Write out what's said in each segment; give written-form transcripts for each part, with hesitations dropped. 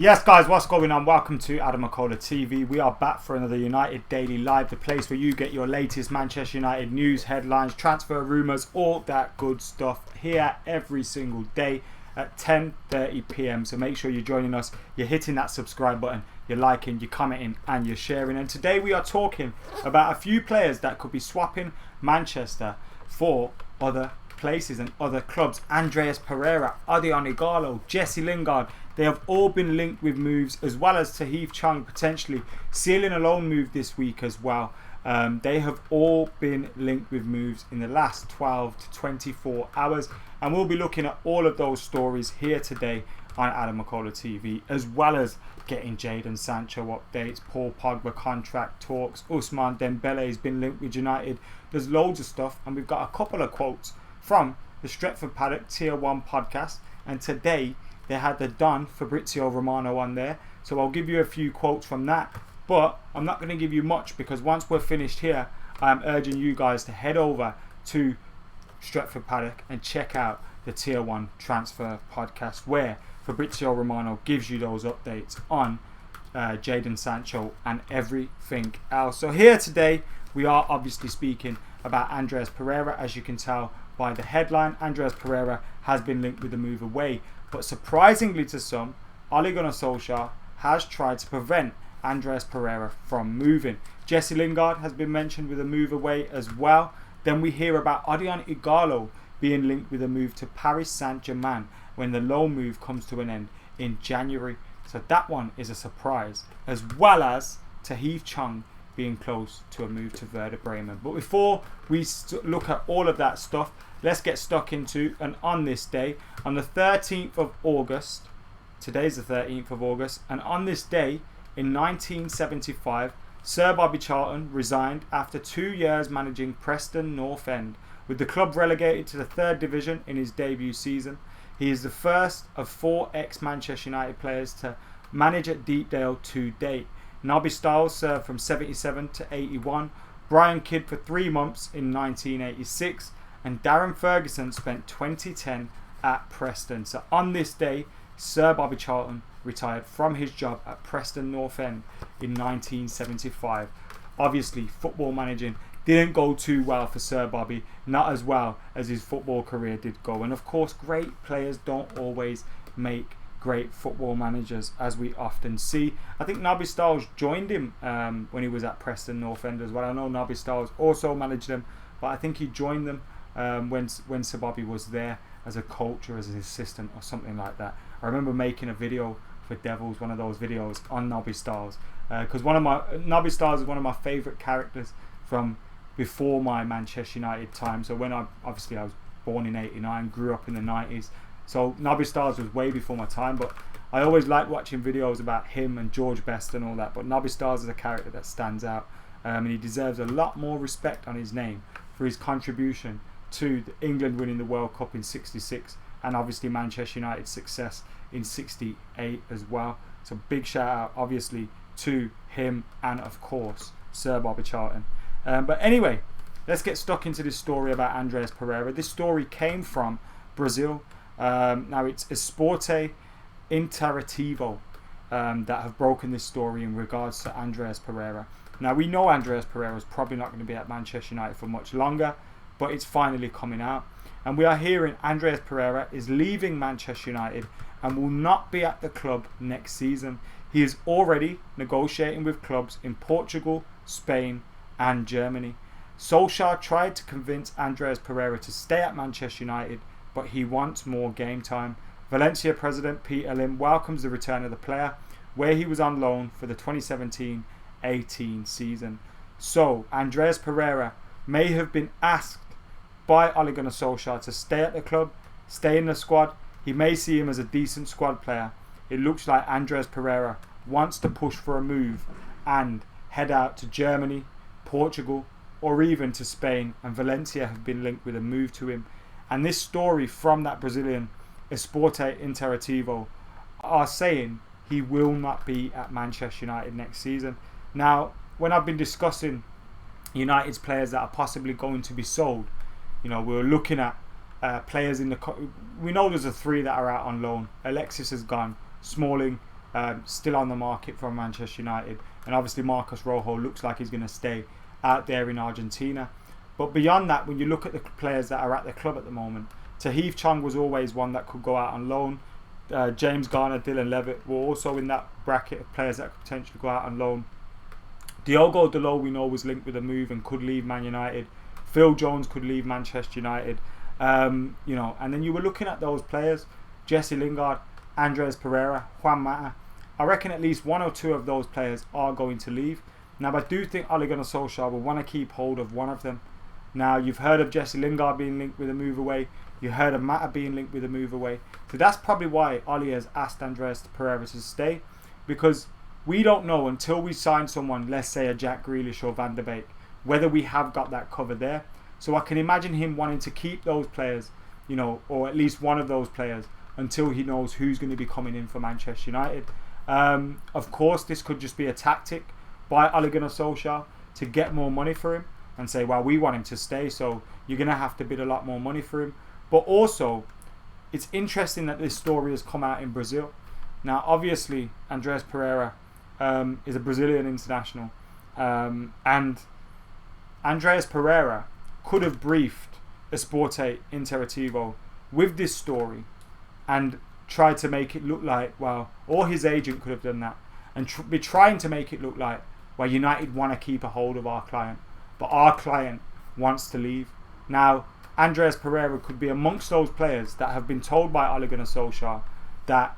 Yes, guys, what's going on? Welcome to AdamMcKola TV. We are back for another United Daily Live, the place where you get your latest Manchester United news, headlines, transfer rumours, all that good stuff here every single day at 10:30 p.m. So make sure you're joining us, you're hitting that subscribe button, you're liking, you're commenting and you're sharing. And today we are talking about a few players that could be swapping Manchester for other places and other clubs. Andreas Pereira, Ighalo, Jesse Lingard, they have all been linked with moves, as well as Tahith Chong potentially sealing a loan move this week as well. They have all been linked with moves in the last 12 to 24 hours, and we'll be looking at all of those stories here today on AdamMcKola TV, as well as getting Jadon Sancho updates, Paul Pogba contract talks, Ousmane Dembele has been linked with United. There's loads of stuff, and we've got a couple of quotes from the Stretford Paddock Tier 1 podcast, and today they had the Don Fabrizio Romano on there, so I'll give you a few quotes from that, but I'm not going to give you much because once we're finished here, I'm urging you guys to head over to Stretford Paddock and check out the Tier 1 Transfer podcast, where Fabrizio Romano gives you those updates on Jadon Sancho and everything else. So here today we are obviously speaking about Andreas Pereira. As you can tell by the headline, Andreas Pereira has been linked with a move away, but surprisingly to some, Ole Gunnar Solskjaer has tried to prevent Andreas Pereira from moving. Jesse Lingard has been mentioned with a move away as well. Then we hear about Ighalo being linked with a move to Paris Saint-Germain when the loan move comes to an end in January. So that one is a surprise, as well as Tahith Chong being close to a move to Werder Bremen. But before we look at all of that stuff, let's get stuck into, and on this day, on the 13th of August, today's the 13th of August, and on this day in 1975, Sir Bobby Charlton resigned after 2 years managing Preston North End. With the club relegated to the 3rd division in his debut season, he is the first of 4 ex-Manchester United players to manage at Deepdale to date. Nobby Stiles served from 77 to 81, Brian Kidd for 3 months in 1986, and Darren Ferguson spent 2010 at Preston. So on this day, Sir Bobby Charlton retired from his job at Preston North End in 1975. Obviously, football managing didn't go too well for Sir Bobby, not as well as his football career did go. And of course, great players don't always make great football managers, as we often see. I think Nobby Stiles joined him when he was at Preston North End as well. I know Nobby Stiles also managed them, but I think he joined them when Sir Bobby was there as a coach or as an assistant or something like that. I remember making a video for Devils, one of those videos on Nobby Stiles, because Nobby Stiles is one of my favourite characters from before my Manchester United time. So when I was born in '89, grew up in the '90s. So Nobby Stiles was way before my time, but I always liked watching videos about him and George Best and all that. But Nobby Stiles is a character that stands out, and he deserves a lot more respect on his name for his contribution to England winning the World Cup in '66, and obviously Manchester United's success in '68 as well. So big shout out obviously to him and of course Sir Bobby Charlton. But anyway, let's get stuck into this story about Andreas Pereira. This story came from Brazil. Now it's Esporte Interativo that have broken this story in regards to Andreas Pereira. Now we know Andreas Pereira is probably not going to be at Manchester United for much longer, but it's finally coming out, and we are hearing Andreas Pereira is leaving Manchester United and will not be at the club next season. He is already negotiating with clubs in Portugal, Spain and Germany. Solskjaer tried to convince Andreas Pereira to stay at Manchester United, but he wants more game time. Valencia president Peter Lim welcomes the return of the player, where he was on loan for the 2017-18 season. So Andreas Pereira may have been asked by Ole Gunnar Solskjaer to stay at the club, stay in the squad. He may see him as a decent squad player. It looks like Andreas Pereira wants to push for a move and head out to Germany, Portugal or even to Spain, and Valencia have been linked with a move to him. And this story from that Brazilian Esporte Interativo are saying he will not be at Manchester United next season. Now, when I've been discussing United's players that are possibly going to be sold, we're looking at players in the... We know there's 3 that are out on loan. Alexis has gone. Smalling, still on the market from Manchester United. And obviously Marcos Rojo looks like he's going to stay out there in Argentina. But beyond that, when you look at the players that are at the club at the moment, Tahith Chong was always one that could go out on loan. James Garner, Dylan Levitt were also in that bracket of players that could potentially go out on loan. Diogo Dalot, we know, was linked with a move and could leave Man United. Phil Jones could leave Manchester United. And then you were looking at those players: Jesse Lingard, Andreas Pereira, Juan Mata. I reckon at least one or two of those players are going to leave. Now, I do think Ole Gunnar Solskjaer will want to keep hold of one of them. Now, you've heard of Jesse Lingard being linked with a move away. You heard of Mata being linked with a move away. So that's probably why Ole has asked Andreas Pereira to stay, because we don't know until we sign someone, let's say a Jack Grealish or Van der Beek, whether we have got that cover there. So I can imagine him wanting to keep those players, or at least one of those players, until he knows who's going to be coming in for Manchester United. Of course, this could just be a tactic by Ole Gunnar Solskjaer to get more money for him and say, well, we want him to stay, so you're going to have to bid a lot more money for him. But also, it's interesting that this story has come out in Brazil. Now, obviously, Andreas Pereira is a Brazilian international, and Andreas Pereira could have briefed Esporte Interativo with this story and tried to make it look like, well, or his agent could have done that and be trying to make it look like, well, United want to keep a hold of our client, but our client wants to leave. Now, Andreas Pereira could be amongst those players that have been told by Ole Gunnar Solskjaer that,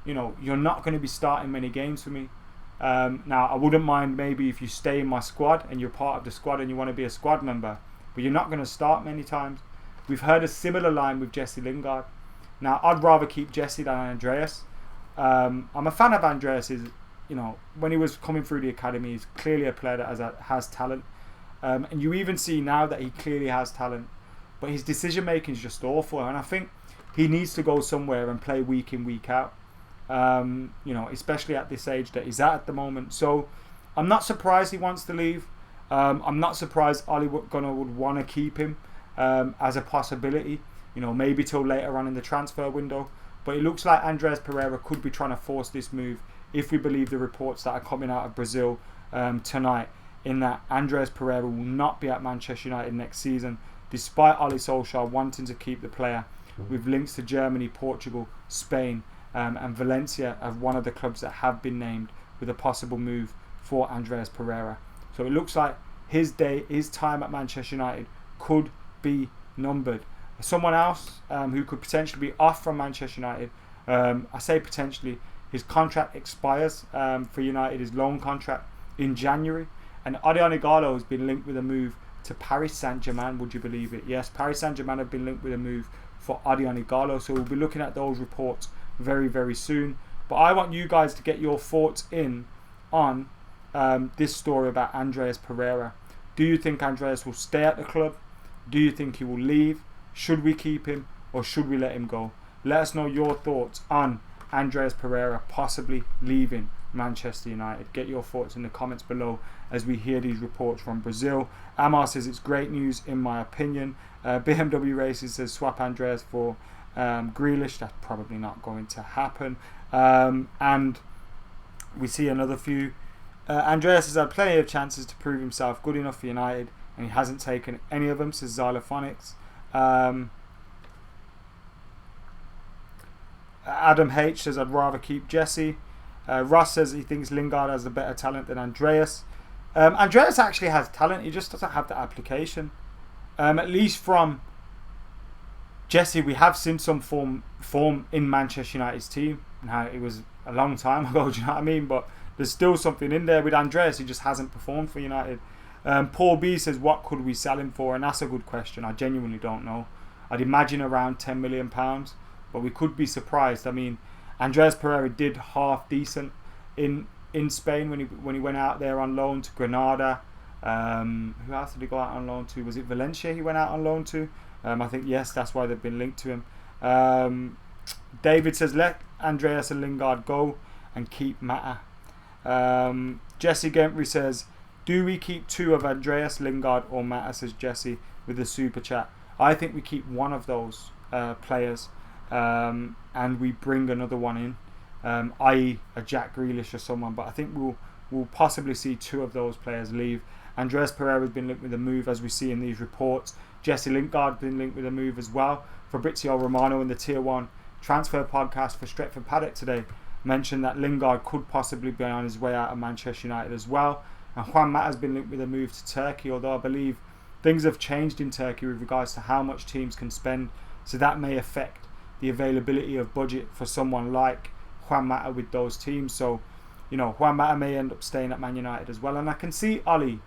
you're not going to be starting many games for me. Now, I wouldn't mind maybe if you stay in my squad and you're part of the squad and you want to be a squad member, but you're not going to start many times. We've heard a similar line with Jesse Lingard. Now, I'd rather keep Jesse than Andreas. I'm a fan of Andreas. When he was coming through the academy, he's clearly a player that has talent. And you even see now that he clearly has talent. But his decision making is just awful. And I think he needs to go somewhere and play week in, week out. Especially at this age that he's at the moment. So I'm not surprised he wants to leave. I'm not surprised Ole Gunnar would want to keep him as a possibility, maybe till later on in the transfer window. But it looks like Andreas Pereira could be trying to force this move, if we believe the reports that are coming out of Brazil tonight, in that Andreas Pereira will not be at Manchester United next season, despite Ole Solskjaer wanting to keep the player, with links to Germany, Portugal, Spain, and Valencia as one of the clubs that have been named with a possible move for Andreas Pereira. So it looks like his time at Manchester United could be numbered. Someone else who could potentially be off from Manchester United, I say potentially, his contract expires for United, his loan contract, in January. And Ighalo has been linked with a move to Paris Saint-Germain, would you believe it? Yes, Paris Saint-Germain have been linked with a move for Ighalo. So we'll be looking at those reports very, very soon. But I want you guys to get your thoughts in on this story about Andreas Pereira. Do you think Andreas will stay at the club? Do you think he will leave? Should we keep him or should we let him go? Let us know your thoughts on Andreas Pereira possibly leaving Manchester United. Get your thoughts in the comments below as we hear these reports from Brazil. Amar says it's great news in my opinion. BMW Racing says swap Andreas for Grealish. That's probably not going to happen. And we see another few. Andreas has had plenty of chances to prove himself good enough for United, and he hasn't taken any of them, says Xylophonics. Adam H says I'd rather keep Jesse. Ross says he thinks Lingard has a better talent than Andreas. Andreas actually has talent, he just doesn't have the application. At least from Jesse, we have seen some form in Manchester United's team. Now, it was a long time ago, do you know what I mean? But there's still something in there with Andreas. He just hasn't performed for United. Paul B says, what could we sell him for? And that's a good question. I genuinely don't know. I'd imagine around £10 million, but we could be surprised. I mean, Andreas Pereira did half decent in Spain when he went out there on loan to Granada. Who else did he go out on loan to? Was it Valencia he went out on loan to? I think, yes, that's why they've been linked to him. David says, let Andreas and Lingard go and keep Mata. Jesse Gentry says, do we keep two of Andreas, Lingard or Mata, says Jesse with the super chat. I think we keep one of those players and we bring another one in. i.e. a Jack Grealish or someone. But I think we'll possibly see 2 of those players leave. Andreas Pereira has been linked with a move, as we see in these reports. Jesse Lingard has been linked with a move as well. Fabrizio Romano in the Tier 1 transfer podcast for Stretford Paddock today mentioned that Lingard could possibly be on his way out of Manchester United as well. And Juan Mata has been linked with a move to Turkey, although I believe things have changed in Turkey with regards to how much teams can spend, so that may affect the availability of budget for someone like Juan Mata with those teams. So, Juan Mata may end up staying at Man United as well. And I can see Oli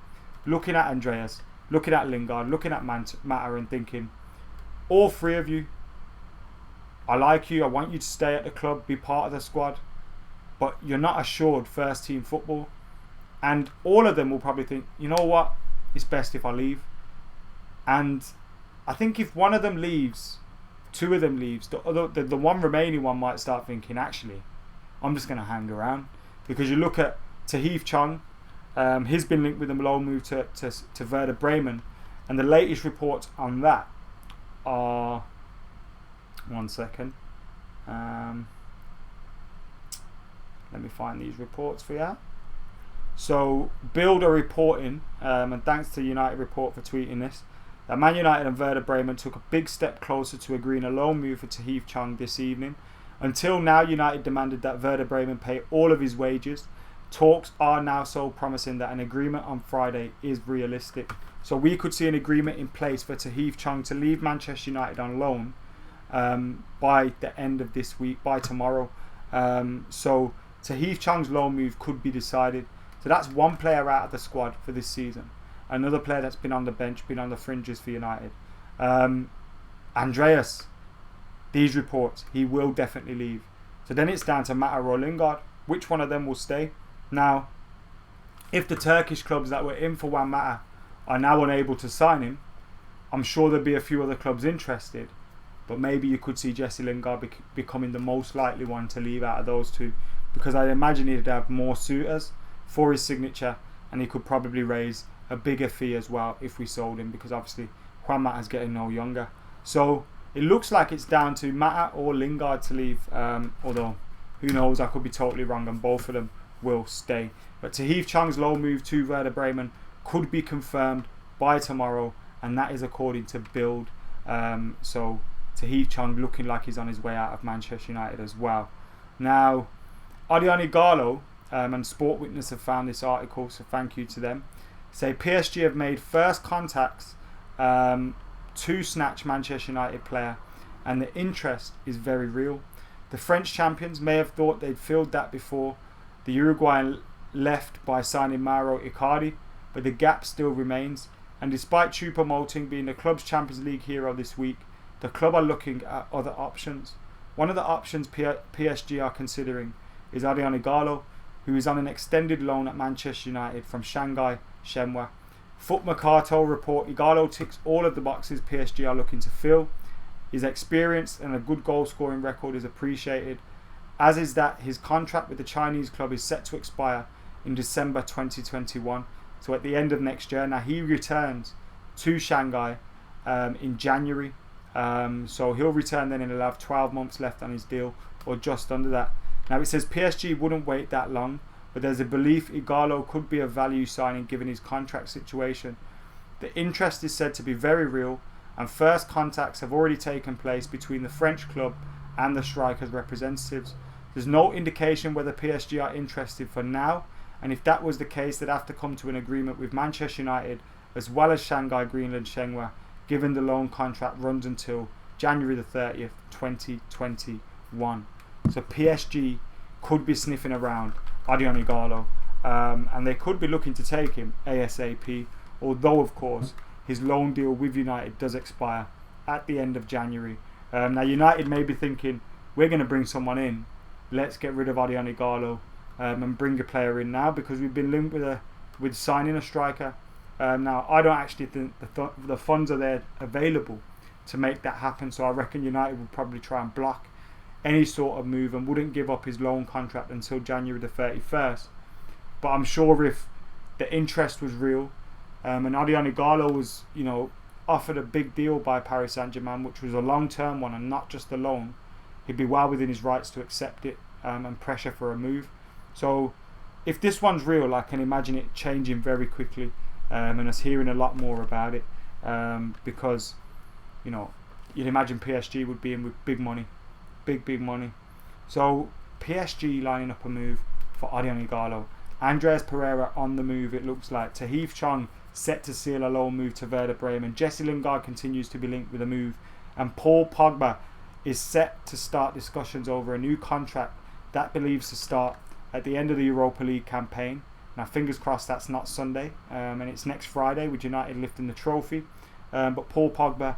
looking at Andreas, looking at Lingard, looking at Mata and thinking, all 3 of you, I like you, I want you to stay at the club, be part of the squad, but you're not assured first team football. And all of them will probably think, you know what, it's best if I leave. And I think if one of them leaves, 2 of them leaves, the one remaining one might start thinking, actually, I'm just going to hang around. Because you look at Tahith Chong, he's been linked with a loan move to Werder Bremen, and the latest reports on that are, one second, let me find these reports for you. So Bild are reporting, and thanks to United Report for tweeting this, that Man United and Werder Bremen took a big step closer to agreeing a loan move for Tahith Chong this evening. Until now, United demanded that Werder Bremen pay all of his wages. Talks are now so promising that an agreement on Friday is realistic. So we could see an agreement in place for Tahith Chong to leave Manchester United on loan by the end of this week, by tomorrow. So Tahith Chong's loan move could be decided. So that's one player out of the squad for this season. Another player that's been on the bench, been on the fringes for United. Andreas, these reports, he will definitely leave. So then it's down to Mata or Lingard. Which one of them will stay? Now, if the Turkish clubs that were in for Juan Mata are now unable to sign him, I'm sure there'll be a few other clubs interested. But maybe you could see Jesse Lingard becoming the most likely one to leave out of those 2. Because I imagine he'd have more suitors for his signature, and he could probably raise a bigger fee as well if we sold him, because obviously Juan Mata's getting no younger. So it looks like it's down to Mata or Lingard to leave, although who knows, I could be totally wrong and both of them will stay. But Tahith Chong's loan move to Werder Bremen could be confirmed by tomorrow, and that is according to Bild. So Tahith Chong looking like he's on his way out of Manchester United as well. Now, Ighalo and Sport Witness have found this article, so thank you to them. Say PSG have made first contacts to snatch Manchester United player, and the interest is very real. The French champions may have thought they'd filled that before the Uruguayan left by signing Mauro Icardi, but the gap still remains. And despite Choupo-Moting being the club's Champions League hero this week, the club are looking at other options. One of the options PSG are considering is Ighalo, who is on an extended loan at Manchester United from Shanghai Shenhua. Foot Mercato report Ighalo ticks all of the boxes PSG are looking to fill. His experience and a good goal scoring record is appreciated, as is that his contract with the Chinese club is set to expire in December 2021, so at the end of next year. Now he returns to Shanghai in January, so he'll return then and he'll have 12 months left on his deal, or just under that. Now it says PSG wouldn't wait that long, but there's a belief Ighalo could be a value signing given his contract situation. The interest is said to be very real, and first contacts have already taken place between the French club and the striker's representatives. There's no indication whether PSG are interested for now, and if that was the case, they'd have to come to an agreement with Manchester United as well as Shanghai Greenland Shenhua, given the loan contract runs until January the 30th, 2021. So PSG could be sniffing around Ighalo, and they could be looking to take him ASAP, although of course his loan deal with United does expire at the end of January. Now United may be thinking, we're going to bring someone in, let's get rid of Ighalo and bring a player in now, because we've been linked with signing a striker. Now I don't actually think the funds are there available to make that happen, so I reckon United would probably try and block any sort of move and wouldn't give up his loan contract until January the 31st. But I'm sure if the interest was real, and Ighalo was, offered a big deal by Paris Saint-Germain, which was a long-term one and not just a loan, he'd be well within his rights to accept it. and pressure for a move. So if this one's real, I can imagine it changing very quickly, and us hearing a lot more about it, because you'd imagine PSG would be in with big money, big money. So PSG lining up a move for Odion Ighalo. Andreas Pereira on the move, it looks like. Tahith Chong set to seal a loan move to Werder Bremen. Jesse Lingard continues to be linked with a move. And Paul Pogba is set to start discussions over a new contract that believes to start at the end of the Europa League campaign. Now, fingers crossed that's not Sunday, and it's next Friday with United lifting the trophy. But Paul Pogba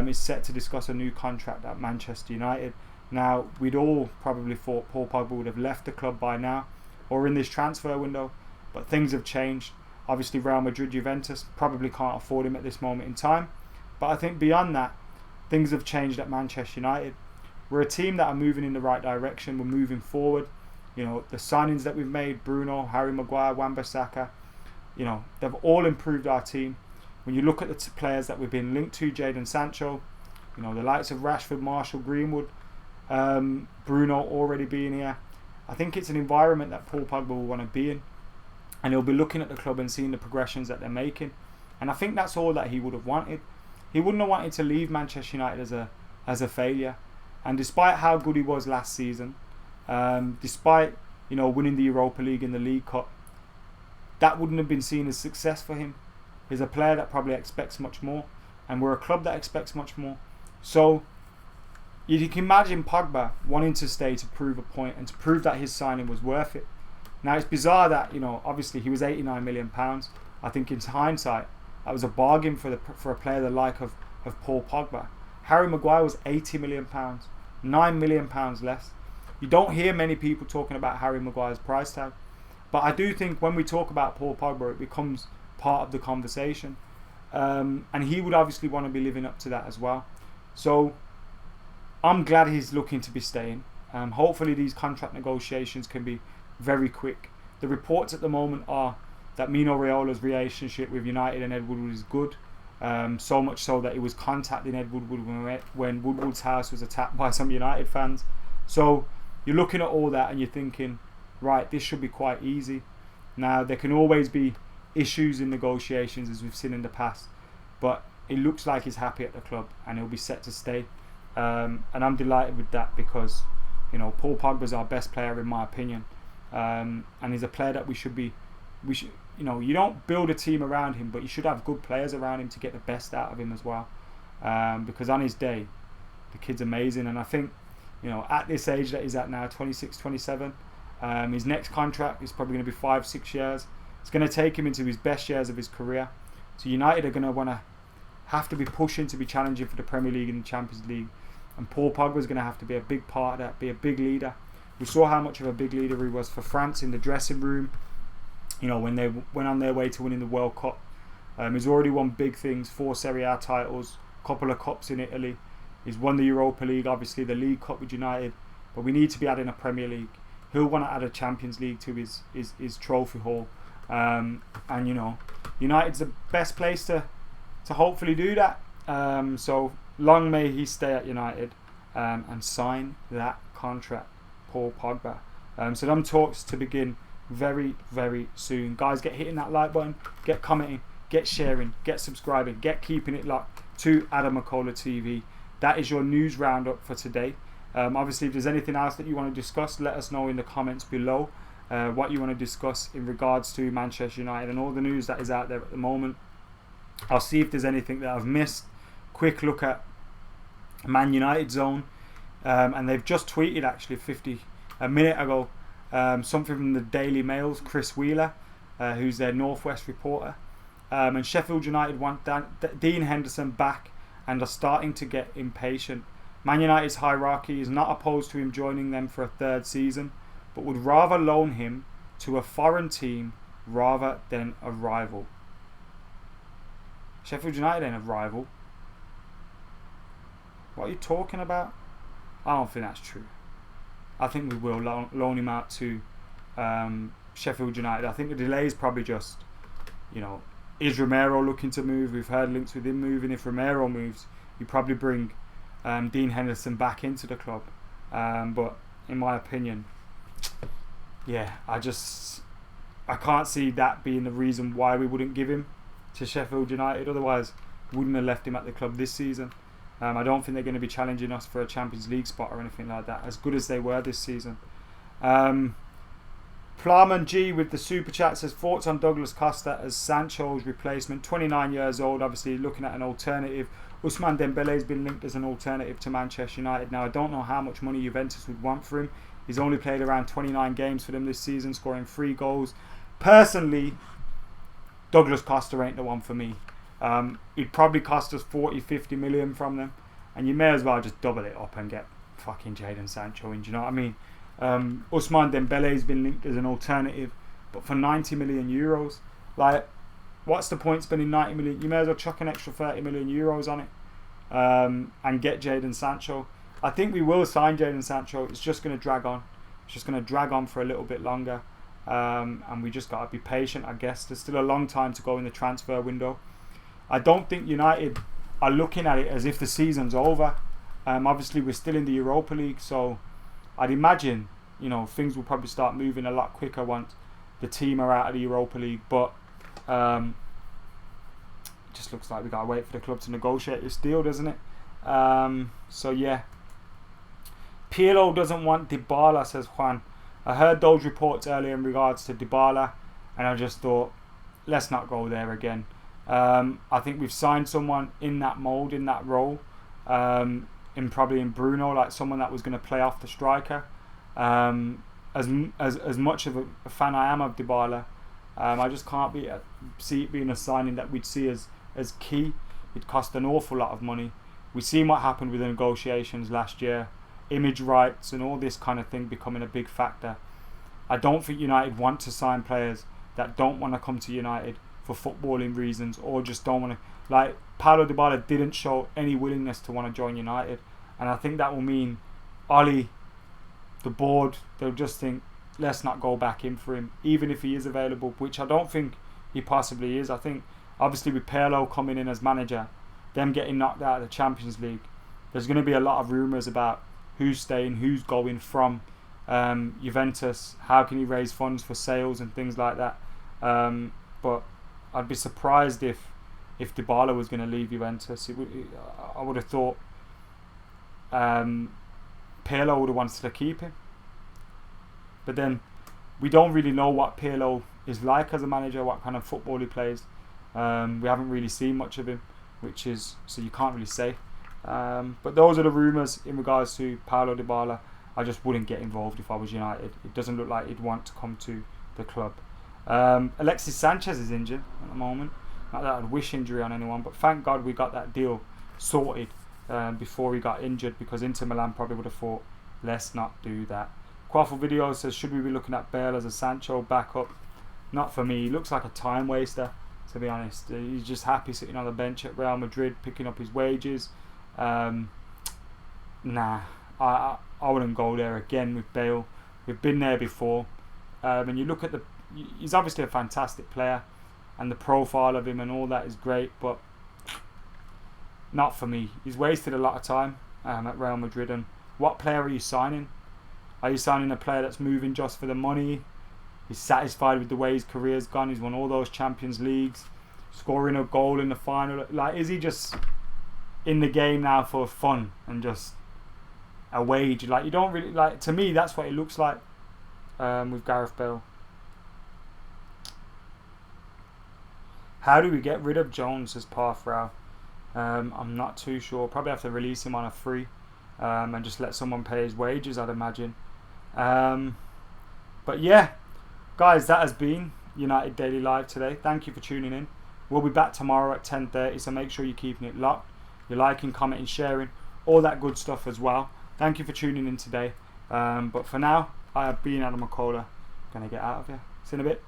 is set to discuss a new contract at Manchester United. Now, we'd all probably thought Paul Pogba would have left the club by now, or in this transfer window, but things have changed. Obviously, Real Madrid, Juventus probably can't afford him at this moment in time. But I think beyond that, things have changed at Manchester United. We're a team that are moving in the right direction. We're moving forward. The signings that we've made, Bruno, Harry Maguire, Wan-Bissaka, they've all improved our team. When you look at the players that we've been linked to, Jadon Sancho, the likes of Rashford, Marshall, Greenwood, Bruno already being here, I think it's an environment that Paul Pogba will want to be in, and he'll be looking at the club and seeing the progressions that they're making. And I think that's all that he would have wanted. He wouldn't have wanted to leave Manchester United as a failure. And despite how good he was last season, despite winning the Europa League and the League Cup, that wouldn't have been seen as success for him. He's a player that probably expects much more, and we're a club that expects much more. So you can imagine Pogba wanting to stay to prove a point and to prove that his signing was worth it. Now, it's bizarre that obviously he was £89 million. I think in hindsight that was a bargain for a player the like of Paul Pogba. Harry Maguire was £80 million, £9 million less. You don't hear many people talking about Harry Maguire's price tag, but I do think when we talk about Paul Pogba, it becomes part of the conversation, and he would obviously want to be living up to that as well. So I'm glad he's looking to be staying. Hopefully these contract negotiations can be very quick. The reports at the moment are that Mino Raiola's relationship with United and Ed Woodward is good, so much so that he was contacting Ed Woodward when Woodward's house was attacked by some United fans. So you're looking at all that and you're thinking, right, this should be quite easy. Now, there can always be issues in negotiations, as we've seen in the past, but it looks like he's happy at the club and he'll be set to stay, and I'm delighted with that because Paul Pogba's our best player in my opinion, and he's a player that we should you don't build a team around him, but you should have good players around him to get the best out of him as well, because on his day the kid's amazing. And I think at this age that he's at now, 26, 27, his next contract is probably going to be 5-6 years. It's going to take him into his best years of his career. So United are going to have to be pushing to be challenging for the Premier League and the Champions League. And Paul Pogba is going to have to be a big part of that, be a big leader. We saw how much of a big leader he was for France in the dressing room, when they went on their way to winning the World Cup. He's already won big things, 4 Serie A titles, couple of cups in Italy. He's won the Europa League, obviously the League Cup with United. But we need to be adding a Premier League. He'll want to add a Champions League to his trophy haul. And United's the best place to hopefully do that. So long may he stay at United and sign that contract, Paul Pogba. So them talks to begin very, very soon. Guys, get hitting that like button, get commenting, get sharing, get subscribing, get keeping it locked to AdamMcKola TV. That is your news roundup for today. Obviously, if there's anything else that you want to discuss, let us know in the comments below. What you want to discuss in regards to Manchester United and all the news that is out there at the moment. I'll see if there's anything that I've missed. Quick look at Man United zone, and they've just tweeted actually a minute ago something from the Daily Mail's Chris Wheeler, who's their Northwest reporter, and Sheffield United want Dean Henderson back and are starting to get impatient. Man United's hierarchy is not opposed to him joining them for a third season, but would rather loan him to a foreign team rather than a rival. Sheffield United ain't a rival. What are you talking about? I don't think that's true. I think we will loan him out to Sheffield United. I think the delay is probably just, is Romero looking to move? We've heard links with him moving. If Romero moves, you probably bring Dean Henderson back into the club. But in my opinion, yeah, I can't see that being the reason why we wouldn't give him to Sheffield United. Otherwise, wouldn't have left him at the club this season. I don't think they're going to be challenging us for a Champions League spot or anything like that, as good as they were this season. Plarman G with the super chat says, thoughts on Douglas Costa as Sancho's replacement. 29 years old, obviously looking at an alternative. Ousmane Dembele has been linked as an alternative to Manchester United. Now, I don't know how much money Juventus would want for him. He's only played around 29 games for them this season, scoring 3 goals. Personally, Douglas Costa ain't the one for me. He'd probably cost us 40-50 million from them, and you may as well just double it up and get fucking Jadon Sancho in. Do you know what I mean? Ousmane Dembele has been linked as an alternative, but for 90 million euros, like, what's the point spending 90 million? You may as well chuck an extra 30 million euros on it, and get Jadon Sancho. I think we will sign Jadon Sancho. It's just going to drag on. It's just going to drag on for a little bit longer, and we just got to be patient, I guess. There's still a long time to go in the transfer window. I don't think United are looking at it as if the season's over. Obviously, we're still in the Europa League, so I'd imagine, you know, things will probably start moving a lot quicker once the team are out of the Europa League. But it just looks like we got to wait for the club to negotiate this deal, doesn't it? So yeah. Pirlo doesn't want Dybala, says Juan. I heard those reports earlier in regards to Dybala, and I just thought, let's not go there again. I think we've signed someone in that mould, in that role, probably in Bruno, like someone that was going to play off the striker. As much of a fan I am of Dybala, I just can't see it being a signing that we'd see as key. It cost an awful lot of money. We've seen what happened with the negotiations last year, image rights and all this kind of thing becoming a big factor. I don't think United want to sign players that don't want to come to United for footballing reasons, or just don't want to. Like, Paulo Dybala didn't show any willingness to want to join United, and I think that will mean Ole, the board, they'll just think, let's not go back in for him, even if he is available, which I don't think he possibly is. I think, obviously, with Pirlo coming in as manager, them getting knocked out of the Champions League, there's going to be a lot of rumours about who's staying, who's going from Juventus, how can he raise funds for sales and things like that. But I'd be surprised if Dybala was going to leave Juventus. I would have thought Pirlo would have wanted to keep him. But then we don't really know what Pirlo is like as a manager, what kind of football he plays. We haven't really seen much of him, so you can't really say. But those are the rumours in regards to Paulo Dybala. I just wouldn't get involved if I was United. It doesn't look like he'd want to come to the club. Alexis Sanchez is injured at the moment. Not that I'd wish injury on anyone, but thank God we got that deal sorted before he got injured, because Inter Milan probably would have thought, let's not do that. Quaffle Video says, should we be looking at Bale as a Sancho backup? Not for me. He looks like a time waster, to be honest. He's just happy sitting on the bench at Real Madrid picking up his wages. Nah, I wouldn't go there again with Bale. We've been there before. And you look at he's obviously a fantastic player, and the profile of him and all that is great, but not for me. He's wasted a lot of time at Real Madrid. And what player are you signing? Are you signing a player that's moving just for the money? He's satisfied with the way his career's gone. He's won all those Champions Leagues, scoring a goal in the final. Like, is he just in the game now for fun and just a wage? Like, you don't really, like, to me that's what it looks like with Gareth Bale. How do we get rid of Jones as Parfrau? I'm not too sure. Probably have to release him on a free and just let someone pay his wages, I'd imagine. But yeah, guys, that has been United Daily Live today. Thank you for tuning in. We'll be back tomorrow at 10:30, so make sure you're keeping it locked. You're liking, commenting, sharing, all that good stuff as well. Thank you for tuning in today. But for now, I have been AdamMcKola. Gonna get out of here. See you in a bit.